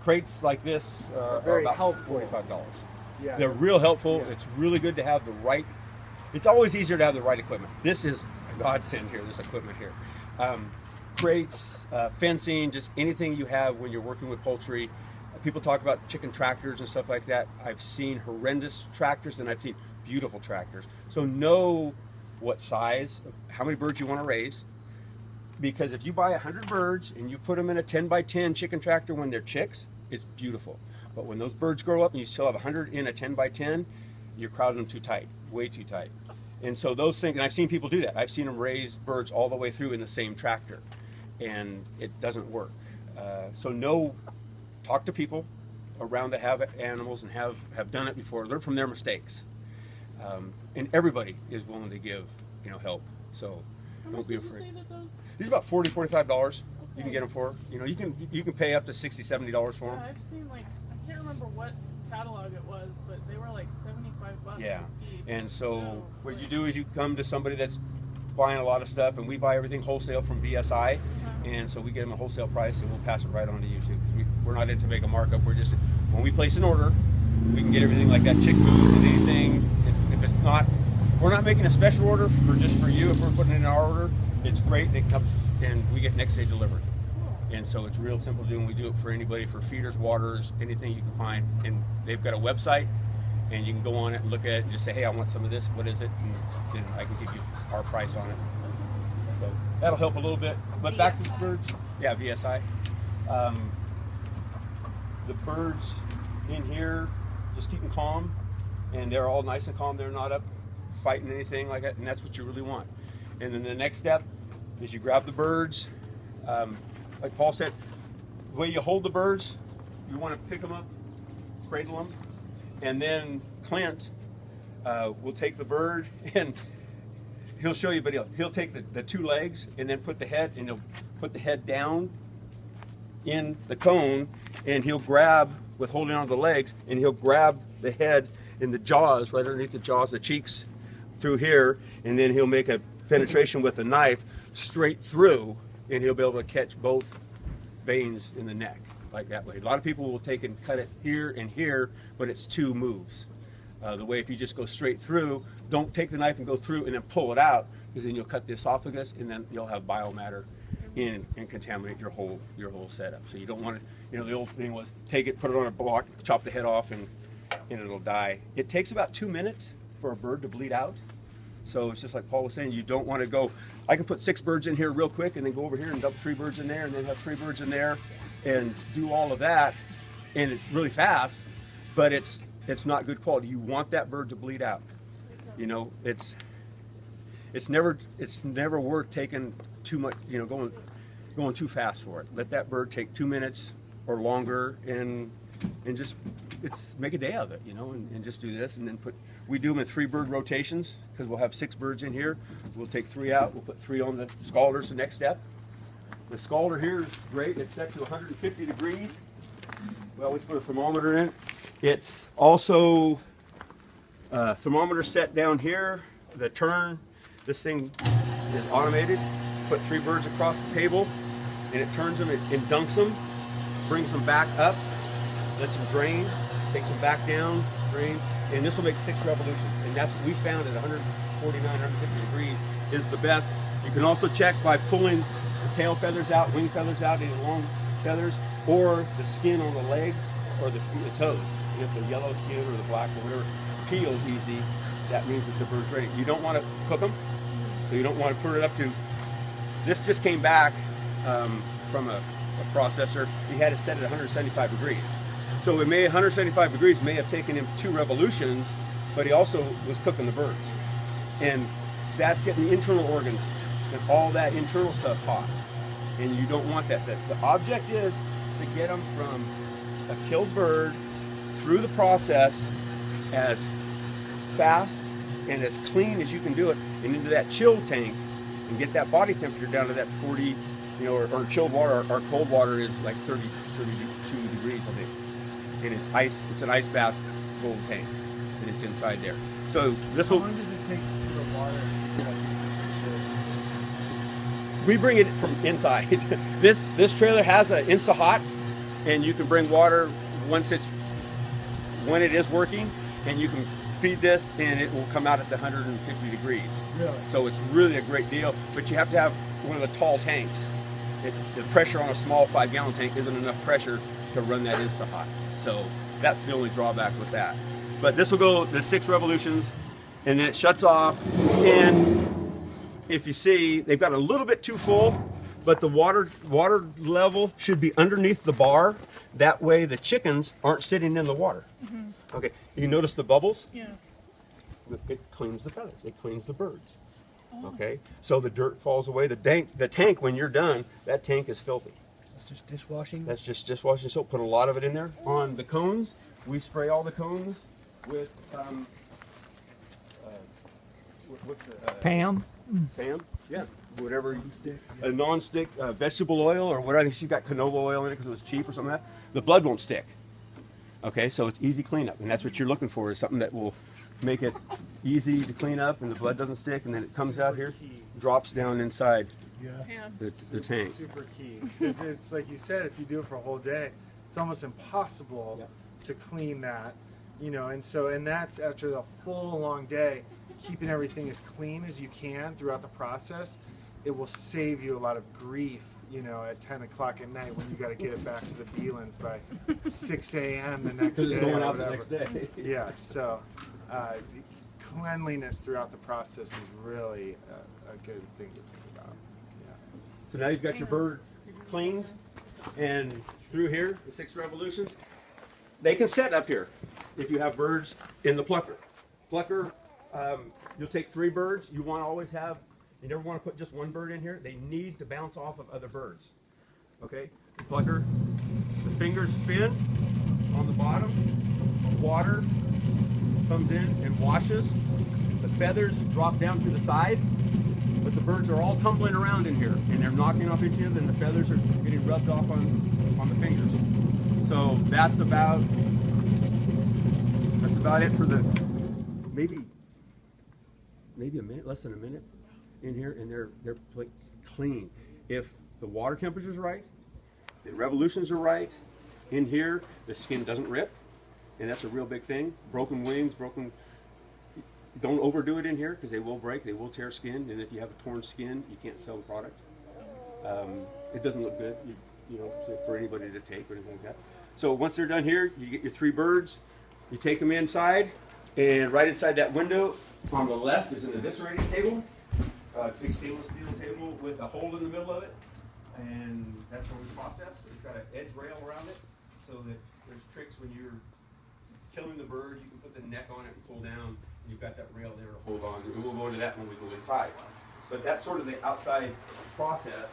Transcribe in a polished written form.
crates like this are about $45. Yeah. They're real helpful. Yeah. It's really good to have the right. It's always easier to have the right equipment. This is a godsend here. This equipment here, crates, fencing, just anything you have when you're working with poultry. People talk about chicken tractors and stuff like that. I've seen horrendous tractors and I've seen beautiful tractors. So know what size, how many birds you want to raise. Because if you buy 100 birds and you put them in a 10 by 10 chicken tractor when they're chicks, it's beautiful. But when those birds grow up and you still have 100 in a 10 by 10, you're crowding them too tight, way too tight. And so those things, and I've seen people do that. I've seen them raise birds all the way through in the same tractor, and it doesn't work. So talk to people around that have animals and have done it before. Learn from their mistakes. And everybody is willing to give, help. So don't be afraid. These are about $40–45. You can get them for. You can pay up to $60–70 for them. Yeah, I've seen I can't remember what catalog it was, but they were like $75 Yeah. a piece. And so what you do is you come to somebody that's buying a lot of stuff, and we buy everything wholesale from VSI, and so we get them a wholesale price, and we'll pass it right on to you too. Because we're not in to make a markup. We're just, when we place an order, we can get everything like that, chick booths and anything. If it's not, we're not making a special order just for you. If we're putting it in our order, it's great. It comes and we get next day delivered. And so it's real simple to do, and we do it for anybody, for feeders, waters, anything you can find. And they've got a website, and you can go on it and look at it and just say, hey, I want some of this. What is it? And then I can give you our price on it. So that'll help a little bit. But back to the birds. Yeah, VSI. The birds in here, just keep them calm, and they're all nice and calm. They're not up fighting anything like that, and that's what you really want. And then the next step is you grab the birds. Like Paul said, the way you hold the birds, you want to pick them up, cradle them, and then Clint will take the bird, and he'll show you, but he'll take the two legs and then put the head, and he'll put the head down in the cone, and he'll grab, with holding on to the legs, and he'll grab the head in the jaws, right underneath the jaws, the cheeks through here, and then he'll make a penetration with the knife straight through, and he'll be able to catch both veins in the neck, like that way. A lot of people will take and cut it here and here, but it's two moves. The way if you just go straight through, don't take the knife and go through and then pull it out, because then you'll cut the esophagus, and then you'll have biomatter in and contaminate your whole setup. So you don't want to, the old thing was take it, put it on a block, chop the head off, and it'll die. It takes about 2 minutes for a bird to bleed out. So it's just like Paul was saying, you don't want to go, I can put 6 birds in here real quick and then go over here and dump 3 birds in there and then have 3 birds in there and do all of that, and it's really fast, but it's not good quality. You want that bird to bleed out. It's never worth taking too much, going too fast for it. Let that bird take 2 minutes or longer and just make a day of it, and just do this, and then we do them in 3 bird rotations, because we'll have 6 birds in here. We'll take 3 out, we'll put 3 on the scalders the next step. The scalder here is great. It's set to 150 degrees. We always put a thermometer in it. It's also a thermometer set down here. This thing is automated. Put 3 birds across the table, and it turns them and dunks them, brings them back up, lets them drain, takes them back down, drain, and this will make 6 revolutions. And that's what we found at 149, 150 degrees is the best. You can also check by pulling the tail feathers out, wing feathers out, any long feathers, or the skin on the legs or the toes. And if the yellow skin or the black or whatever peels easy, that means that the bird's ready. You don't want to cook them, so you don't want to put it up to, this just came back from a processor. He had it set at 175 degrees. So it 175 degrees may have taken him 2 revolutions, but he also was cooking the birds. And that's getting the internal organs and all that internal stuff hot. And you don't want that. The object is to get them from a killed bird through the process as fast and as clean as you can do it, and into that chill tank, and get that body temperature down to that 40, or chilled water. Our cold water is like 32 degrees, I think. And it's ice. It's an ice bath cold tank, and it's inside there. So this will. How long does it take for the water to get up to temperature? We bring it from inside. This trailer has an Insta-Hot, and you can bring water when it is working, and you can feed this, and it will come out at the 150 degrees. Really? So it's really a great deal, but you have to have one of the tall tanks. The pressure on a small 5-gallon tank isn't enough pressure to run that Insta-Hot. So that's the only drawback with that. But this will go the 6 revolutions, and then it shuts off. And if you see, they've got a little bit too full, but the water level should be underneath the bar. That way the chickens aren't sitting in the water. Mm-hmm. Okay, you notice the bubbles? Yeah. It cleans the feathers, it cleans the birds. Okay, so the dirt falls away. The tank, when you're done, that tank is filthy. That's just dishwashing? That's just dishwashing soap. Put a lot of it in there. On the cones, we spray all the cones with Pam? Pam? Yeah, whatever. A non-stick vegetable oil or whatever. I think she's got canola oil in it because it was cheap or something like that. The blood won't stick. Okay, so it's easy cleanup, and that's what you're looking for, is something that will make it easy to clean up and the blood doesn't stick, and then it comes out here, drops down inside Yeah. the tank. Super key. Because it's like you said, if you do it for a whole day, it's almost impossible Yeah. to clean that, you know. And that's after the full long day, keeping everything as clean as you can throughout the process. It will save you a lot of grief, you know, at 10 o'clock at night when you got to get it back to the Beelans by 6 a.m. the next day. Because it's going or out the whatever. next day. Yeah. So. Cleanliness throughout the process is really a good thing to think about. Yeah. So now you've got your bird cleaned, and through here, the 6 revolutions, they can set up here if you have birds in the plucker. Plucker, you'll take 3 birds. You want to always have, you never want to put just one bird in here. They need to bounce off of other birds. Okay, the plucker, the fingers spin on the bottom, water comes in and washes. The feathers drop down to the sides, but the birds are all tumbling around in here, and they're knocking off each other, and the feathers are getting rubbed off on the fingers. So that's about it for the maybe a minute, less than a minute in here, and they're clean. If the water temperature's right, the revolutions are right, in here the skin doesn't rip. And that's a real big thing. Broken wings, don't overdo it in here because they will break, they will tear skin, and if you have a torn skin, you can't sell the product. It doesn't look good, you know, for anybody to take or anything like that. So once they're done here, you get your 3 birds, you take them inside, and right inside that window on the left is an eviscerating table, big stainless steel table with a hole in the middle of it, and that's where we process. It's got an edge rail around it, so that there's tricks when you're killing the bird, you can put the neck on it and pull down. You've got that rail there to hold on. And we'll go into that when we go inside. But that's sort of the outside process.